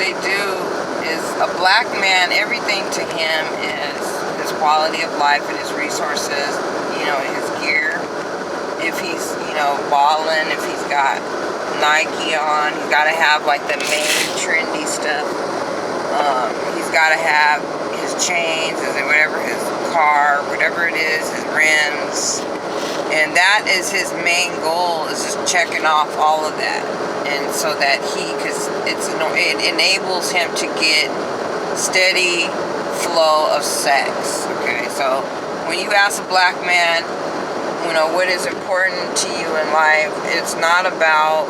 they do is a black man, everything to him is his quality of life and his resources, you know, his gear. If he's, you know, balling, if he's got Nike on, he's got to have like the main trendy stuff. He's got to have his chains, whatever, his car, whatever it is, his rims. And that is his main goal, is just checking off all of that. And so that because it enables him to get steady flow of sex. Okay, so when you ask a black man, you know, what is important to you in life, it's not about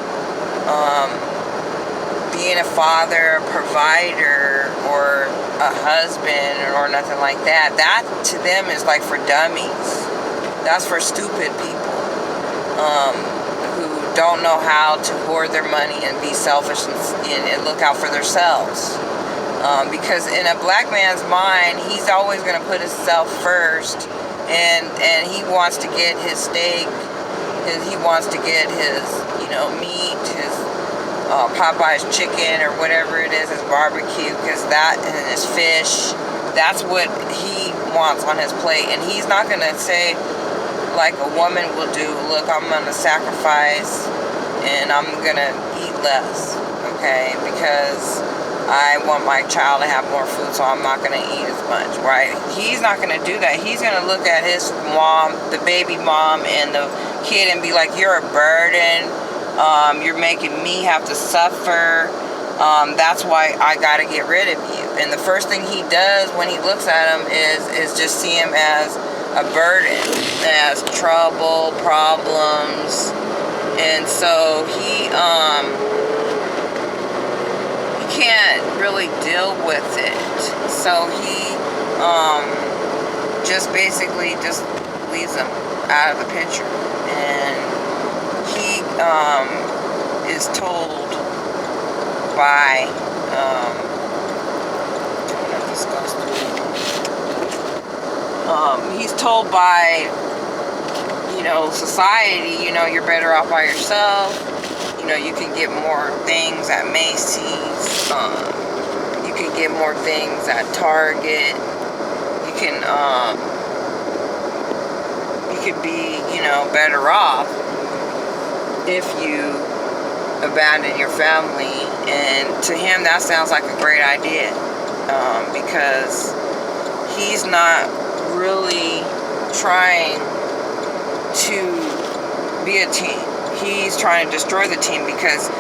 being a father, a provider, or a husband, or nothing like that. That to them is like for dummies. That's for stupid people who don't know how to hoard their money and be selfish and look out for themselves. Because in a black man's mind, he's always going to put himself first, and he wants to get his steak, he wants to get his, you know, meat, his Popeye's chicken or whatever it is, his barbecue, because that and his fish, that's what he wants on his plate. And he's not going to say, like a woman will do, look, I'm going to sacrifice and I'm going to eat less, okay, because I want my child to have more food, so I'm not going to eat as much, right? He's not going to do that. He's going to look at his mom, the baby mom, and the kid and be like, you're a burden. You're making me have to suffer. That's why I got to get rid of you. And the first thing he does when he looks at him is just see him as a burden, as trouble, problems. And so he can't really deal with it. So he just basically just leaves him out of the picture. And he is told by he's told by, you know, society, you know, you're better off by yourself. You know, you can get more things at Macy's. You can get more things at Target. You could be, you know, better off if you abandon your family. And to him, that sounds like a great idea, because he's not really trying to be a team. He's trying to destroy the team, because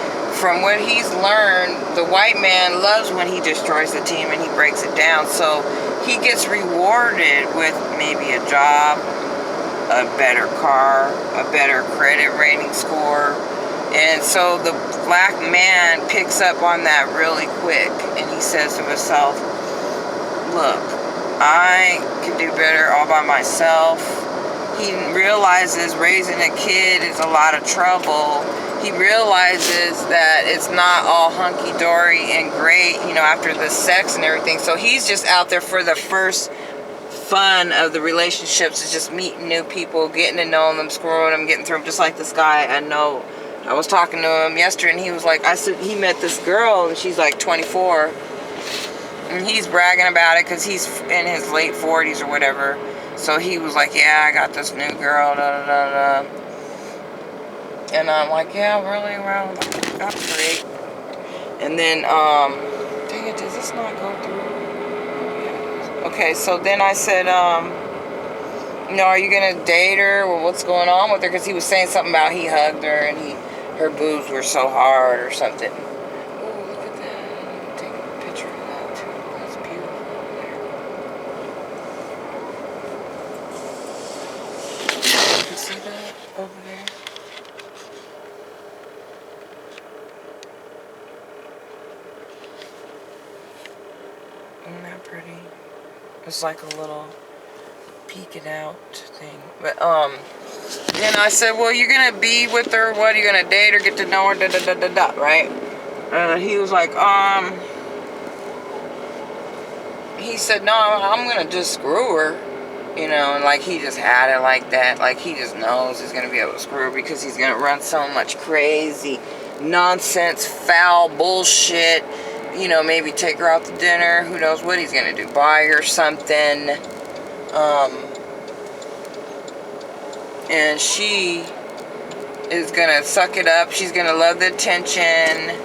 from what he's learned, the white man loves when he destroys the team and he breaks it down. So he gets rewarded with maybe a job, a better car, a better credit rating score. And so the black man picks up on that really quick, and he says to himself, look, I can do better all by myself. He realizes raising a kid is a lot of trouble. He realizes that it's not all hunky-dory and great, you know, after the sex and everything. So he's just out there for the first fun of the relationships, is just meeting new people, getting to know them, screwing them, getting through them. Just like this guy I know. I was talking to him yesterday, and he was like, I said, he met this girl, and she's like 24. And he's bragging about it because he's in his late 40s or whatever. So he was like, yeah, I got this new girl, da da da da. And I'm like, yeah, really? Well, that's great. And then, dang it, does this not go through? Okay, so then I said, you know, are you going to date her? Or what's going on with her? Because he was saying something about he hugged her and her boobs were so hard or something. Oh, look at that. Take a picture of that, too. That's beautiful there. You can see that over there? Isn't that pretty? It's like a little peeking out thing. But then I said, well, you're gonna be with her, what, are you gonna date her, get to know her, da da da da da, right? And he was like, he said, no, I'm gonna just screw her, you know. And like he just had it like that, like he just knows he's gonna be able to screw her because he's gonna run so much crazy nonsense, foul bullshit, you know, maybe take her out to dinner. Who knows what he's going to do. Buy her something. And she is going to suck it up. She's going to love the attention.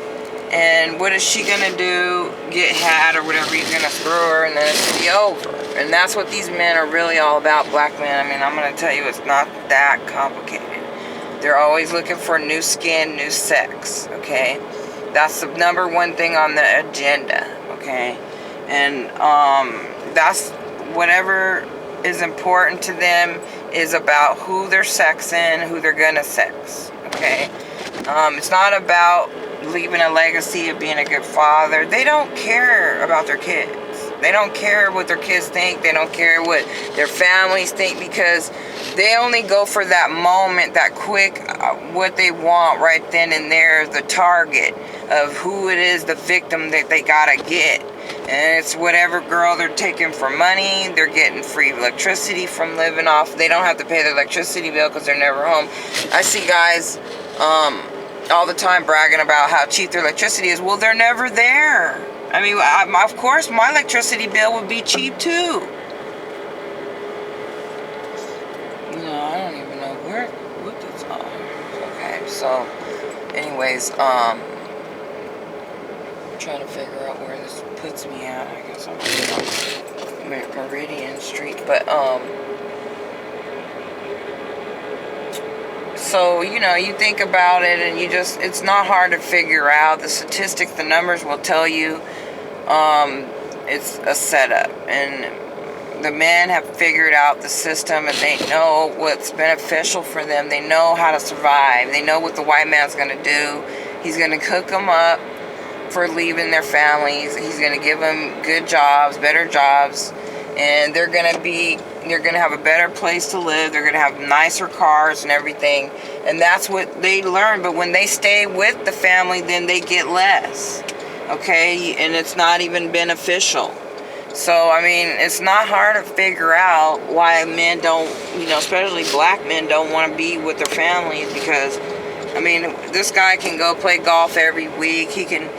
And what is she going to do? Get had or whatever he's going to throw her, and then it's going to be over. And that's what these men are really all about, black men. I mean, I'm going to tell you, it's not that complicated. They're always looking for new skin, new sex, okay? That's the number one thing on the agenda, okay? And that's whatever is important to them is about who they're sexing, who they're gonna sex, okay? It's not about leaving a legacy of being a good father. They don't care about their kids. They don't care what their kids think. They don't care what their families think, because they only go for that moment, that quick, what they want right then and there, the target of who it is, the victim that they gotta get. And it's whatever girl they're taking for money. They're getting free electricity from living off. They don't have to pay their electricity bill because they're never home. I see guys all the time bragging about how cheap their electricity is. Well, they're never there. I mean, of course, my electricity bill would be cheap too. No, I don't even know what this on. Okay, so, anyways, I'm trying to figure out where this puts me at. I guess I'm on Meridian Street, but so, you know, you think about it and you just, it's not hard to figure out. The statistics, the numbers will tell you it's a setup. And the men have figured out the system, and they know what's beneficial for them. They know how to survive. They know what the white man's going to do. He's going to cook them up for leaving their families. He's going to give them good jobs, better jobs. And they're going to have a better place to live. They're going to have nicer cars and everything. And that's what they learn. But when they stay with the family, then they get less. Okay? And it's not even beneficial. So, I mean, it's not hard to figure out why men don't, you know, especially black men don't want to be with their families, because, I mean, this guy can go play golf every week. He can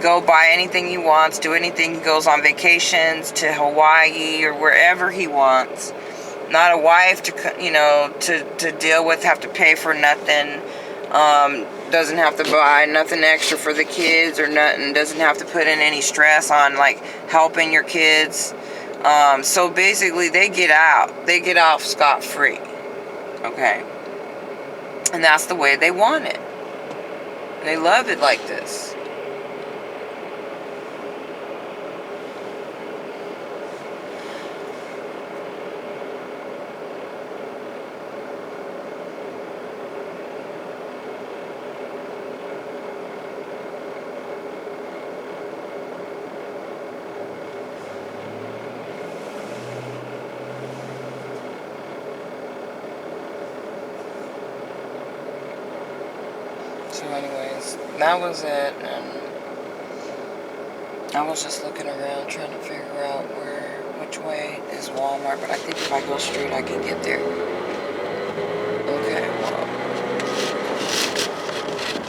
go buy anything he wants, do anything. He goes on vacations to Hawaii or wherever he wants. Not a wife to, you know, to deal with, have to pay for nothing. Doesn't have to buy nothing extra for the kids or nothing. Doesn't have to put in any stress on, like, helping your kids. So basically, they get out. They get off scot-free. Okay? And that's the way they want it. They love it like this. So anyways, that was it, and I was just looking around trying to figure out which way is Walmart, but I think if I go straight I can get there.